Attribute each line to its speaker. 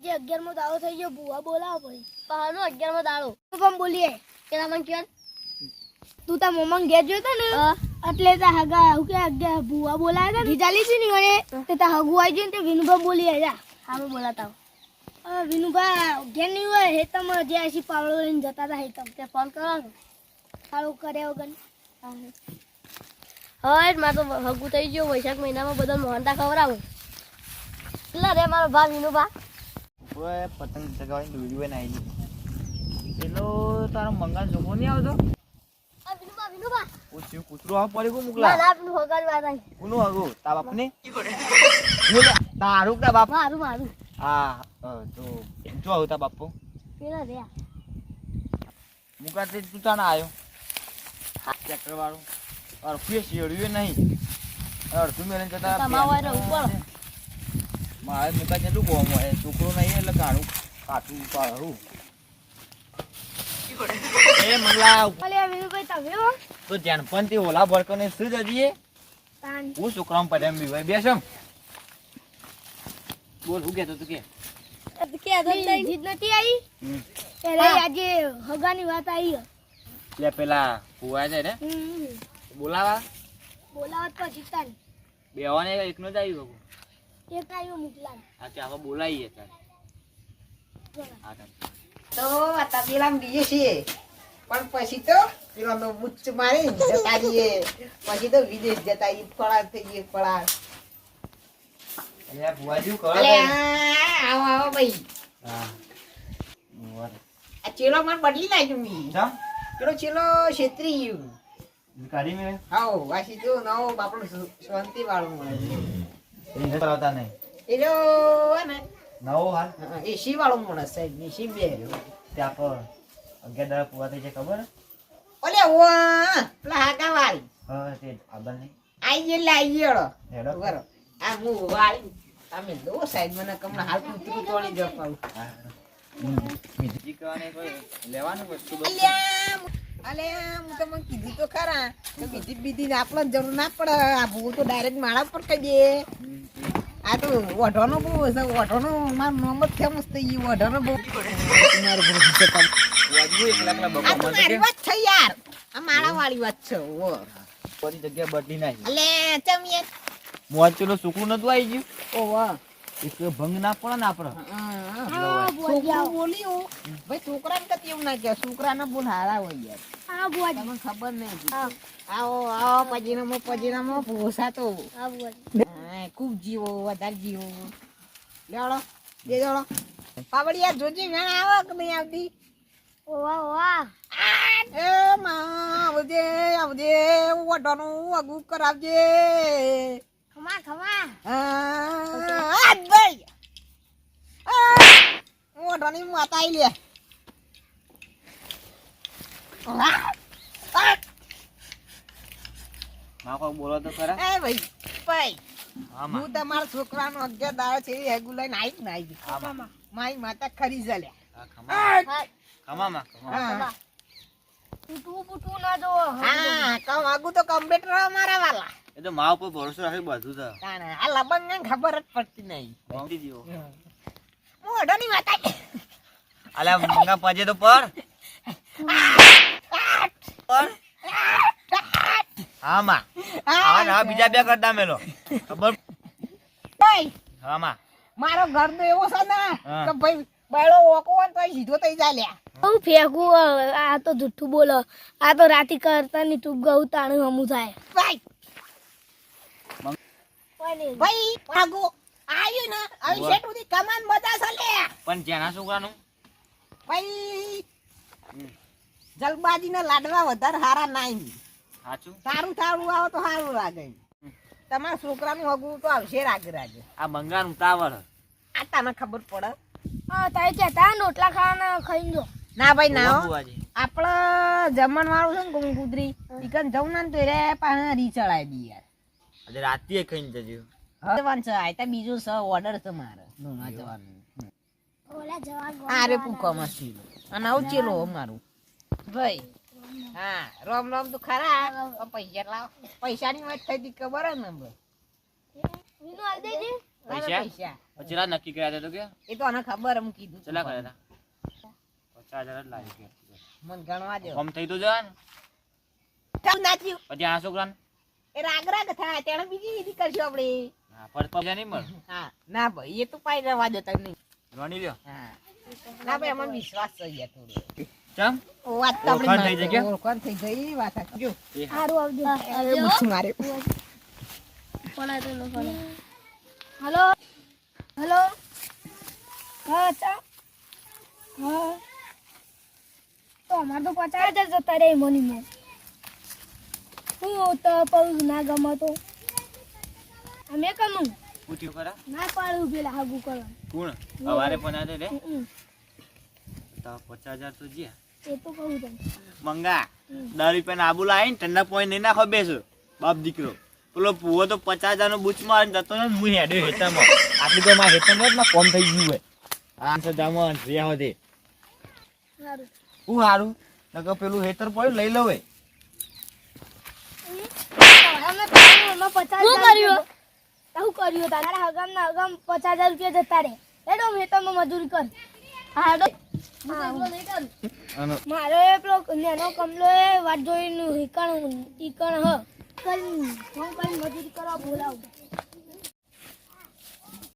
Speaker 1: જે 11મો દાડો થઈ ગયો ભૂવા બોલાવો ભાઈ પાનો 11મો દાડો તો પણ બોલીએ કે મને કે તું તા મોમન ઘેર જોતો ને એટલે તા હગા હું કે ભૂવા બોલાયા હતા ચાલી છે ને ઓએ તે તા હગુ આવી ગયો ને તે વિનુભા બોલી આયા હામે બોલાતા વિનુભા ઘેર નહીં હોય હેતમ જે આસી પાવળો લઈને જતા હતા હેતમ તે ફોન કરો સારું કર્યા વગર હા મારે તો હગુ થઈ ગયો વૈશાખ મહિનામાં બધા મોહનતા ખવડાવું કેટલા રે મારો ભા વિનુભા
Speaker 2: ઓય પતંગ ચગાવવાની દોરી બનાવી પેલો તારો મંગળ છોકરો નહીં આવતો
Speaker 1: વિનુભા
Speaker 2: ઓછું કૂતરું આવ પડી ગયું મુકલા
Speaker 1: ના આપનું હોગાડ વાત આવી
Speaker 2: કોનું હગો તા બાપને તારું કા બાપ
Speaker 1: મારું
Speaker 2: હા તો જો આવ તા બાપો
Speaker 1: પેલા રે
Speaker 2: મુકા તે તું તાના આયો ટ્રેક્ટર વાળું और फिर सीढ़ियों नहीं और तुम मेरे जता
Speaker 1: તમારે ઉપર
Speaker 2: મારે મુકા જેટલું ગોમ હોય છોકરો નહીં એટલે કાણું કાટું પાડું એ મંગલા
Speaker 1: અલે વિનુભાઈ તમે હો
Speaker 2: તો જાનપણથી ઓલા ભડકને શું જજીએ
Speaker 1: તાન
Speaker 2: હું છોકરામ પડેમ બી ભાઈ બેસમ બોલ હું કહેતો તું કે
Speaker 1: જીત નથી આવી ત્યારે આજે હગાની વાત આવી
Speaker 2: લે પેલા કુવા છે ને બોલાવા
Speaker 1: બોલાવત પછી તાન
Speaker 2: બેવાને એકનો જ આવ્યું બગુ
Speaker 1: એક આવ્યો મુકલા
Speaker 2: આ કે હવે બોલાઈએ તાર આ
Speaker 3: તો આ તબેલામાં બીજે છીએ પણ પછી તો પેલો બુચ્ચ મારી જતા રહીએ પછી તો વિદેશ જતા રહીએ ફળાર થઈ ગઈ ફળાર
Speaker 2: અલ્યા બુઆજી કરો
Speaker 3: અલે આવો આવો ભાઈ
Speaker 2: હા બોલ
Speaker 3: આ ચેલો મને બદલી નાખ્યો મી
Speaker 2: જા
Speaker 3: પેલો ચેલો છેતરી ગયું
Speaker 2: કાઢી મે
Speaker 3: હાઉ વાસી તો નવો બાપડો શાંતિ વાળું મળે
Speaker 2: એ કરાવતા નહીં
Speaker 3: એલો ને
Speaker 2: નવો હાલ
Speaker 3: એસી વાળો માણસ સાહેબ એસી બે
Speaker 2: ત્યાં પર 11 દાડા પૂરા થઈ જાય ખબર
Speaker 3: ઓલે વા પેલા હાકા વાળી
Speaker 2: હા તે આબલ નહીં
Speaker 3: આઈ ગયેલા આઈ ગયેલો
Speaker 2: હેડો
Speaker 3: બરો આ હું વાળી તમે દો સાહેબ મને કમણા હાલ કૂતરું તોડી જપાવું
Speaker 2: બીજી કવાને કોઈ લેવાનું વસ્તુ
Speaker 3: અલે હું તમને કીધું તો ખરા તો બીજી ને આપણે જરૂર ના પડે આ ભૂ તો ડાયરેક્ટ માળા પર કહી દે આ તો ઓઢોનો બહુ છે ઓઢોનો મારું નામ જ ફેમસ થઈ ગયું ઓઢોનો બહુ તમારું બહુ
Speaker 2: વાજુ એકલા એકલા બકો મને
Speaker 3: મારી વાત છે યાર આ માળા વાળી વાત છે ઓ
Speaker 2: બધી જગ્યા બદલી નાખી
Speaker 3: અલે ચમ યાર
Speaker 2: મોચું છોકરું નતું આવી ગયું
Speaker 3: ઓ વાહ
Speaker 2: એક ભંગ ના પડે ને આપડે
Speaker 3: છોકરો બોલ્યો ભાઈ છોકરાને કદી એવું ના કહે છોકરાને બોલ હારા હોય યાર
Speaker 1: આ બુઆજી
Speaker 3: તમને ખબર નહીં આવો આવો પજીનામાં ભૂસા તો
Speaker 1: આ બુઆજી
Speaker 3: ખૂબ જીવો વધારે જીવો લેવડો દે જોડો પાવડિયા જોજી વેણ આવો કે નહીં આવતી
Speaker 1: વાહ
Speaker 3: એ માં આવજે ઓઢોનું આગું કરાવજે
Speaker 1: ખમા
Speaker 3: આ ભાઈ ઓઢોની માતા આઈ લે
Speaker 2: માં કોઈ બોલો તો ખરા
Speaker 3: એ ભાઈ
Speaker 2: હા
Speaker 3: હું તમારા છોકરાનો 11 દાડો છે હેગુ લઈને આવી જ
Speaker 2: હા
Speaker 3: મારી માતા ખરી જલ્યા
Speaker 2: હા ખમા ખમા
Speaker 3: હા
Speaker 1: પૂટું ના દો
Speaker 3: હા કમ આગુ તો કમ્પ્યુટર મારા વાલા
Speaker 2: એ તો માં ઉપર ભરોસો રાખી બધું તો
Speaker 3: તાણે આ લબંગ ને ખબર જ પડતી નહીં
Speaker 2: મોંઘી દીવો
Speaker 3: હું અડોની માતા
Speaker 2: અલ્યા મંગા પાજે તો પર હા માં હા બીજા બે કરતા મેલો ખબર
Speaker 3: ભાઈ
Speaker 2: હા માં
Speaker 3: મારો ઘર તો એવો છે ને
Speaker 2: હા.
Speaker 3: કે ભાઈ બાળો ઓકો હોય તો સીધો થઈ જાય
Speaker 1: હું ફેંકું આ તો જુઠ્ઠું બોલો આ તો રાતી કરતા ની તું ગૌ તાણું હમું થાય
Speaker 3: ભાઈ ભાઈ આગુ આયુ ને આવી શેટ ઉધી કમાન બધા ચાલે
Speaker 2: પણ જેના છોકરાનું
Speaker 3: ભાઈ જલબાજી ના લાડવા વધારે હારા નાઈ
Speaker 2: સાચું
Speaker 3: સારું સારું આવો તો સારું લાગે તમારા છોકરાનું હગું તો આવશે રાગે
Speaker 2: આ મંગાનું તાવર
Speaker 3: આ તને ખબર પડે
Speaker 1: હા તારે ચેતા રોટલા ખાવાના ખાઈ જો
Speaker 3: ના ભાઈ ના હો.
Speaker 2: બુઆજી
Speaker 3: આપડે જમણ વાળું છે ને કુતરી ચિકન જવું ના તો રે પાછા રી ચડાવી દી યાર
Speaker 2: આજે રાતે ખાઈને જજો
Speaker 3: જવાનું છે આ બીજું છે ઓર્ડર છે મારે નોના જવાનું
Speaker 1: ઓલા જવાન
Speaker 3: અરે પૂકો મસ્તી અને આવું ચેલો મારું ભાઈ હા રોમ રોમ તો ખરા પૈસા લાવ પૈસાની વાત થઈ હતી ખબર હે ને
Speaker 1: વિનુ આલ દેજે
Speaker 2: પૈસા
Speaker 3: પૈસા
Speaker 2: ચેલા નક્કી કર્યા હતા તો કે
Speaker 3: એ તો આને ખબર એમ કીધું
Speaker 2: ચેલા કર્યા હતા 50,000 જ લાવી કે
Speaker 3: મને ગણવા દો
Speaker 2: કમ થઈ તો જાય ને
Speaker 3: ચાલ નાચ્યું
Speaker 2: પછી આ છોકરાને
Speaker 3: એ રાગ રાગ થાય તેને બીજી વિધિ કરશું આપણે
Speaker 2: હા પર પૈસા નહીં મળે
Speaker 3: હા ના ભાઈ એ તો પાઈ રહેવા દો તને નહીં
Speaker 2: ગણી લ્યો
Speaker 3: હા ના ભાઈ અમને વિશ્વાસ થઈ ગયા થોડો
Speaker 2: ચમ
Speaker 3: વાત તો
Speaker 2: ઓળખાણ થઈ
Speaker 3: આપણે
Speaker 2: જાય કે?
Speaker 3: ઓળખાણ થઈ ગઈ વાત જો
Speaker 2: એ હા.
Speaker 1: સારું આવજો
Speaker 3: એ બુચ્છું મારે
Speaker 1: હલો હલો હા ચા હા તો અમારે તો 50,000 જતા રે મનીમાં હું તો પૌજ ના ગમતો અમે કમું
Speaker 2: પૂછ્યું ખરા
Speaker 1: ના પાડું પેલા હાગુ કરવા
Speaker 2: કોણ અવારે પણ આ રે
Speaker 1: હમ.
Speaker 2: તો 50,000 તો જ્યાં
Speaker 1: એ તો કહું તને
Speaker 2: મંગા 10 રૂપિયા આબુ લાવીને ઠંડા પોઈન્ટ નહીં નાખો બેસો બાપ દીકરો પેલો પુઓ તો 50,000 નો બૂચ મારીને જતો ને હું હેડ્યો હેતામાં આટલી તો મારા હેતામાં જ ના કોમ થઈ ગયું હોય આ સદામાં રહ્યા હોતે
Speaker 1: સારું
Speaker 2: હું હારું નકર પેલું હેતર પડ્યું લઈ લવે
Speaker 1: અમે પાડું 50,000 શું કર્યું તારા હગામ ના હગામ 50,000 રૂપિયા જતા રે હેડો મેતરમાં મજૂરી કર હાડો
Speaker 2: અને
Speaker 1: મારે પેલો નેનો કમલો એ વાત જોઈને ઈકણ હ કરી ફોન કરીને મજૂરી કરવા બોલાવ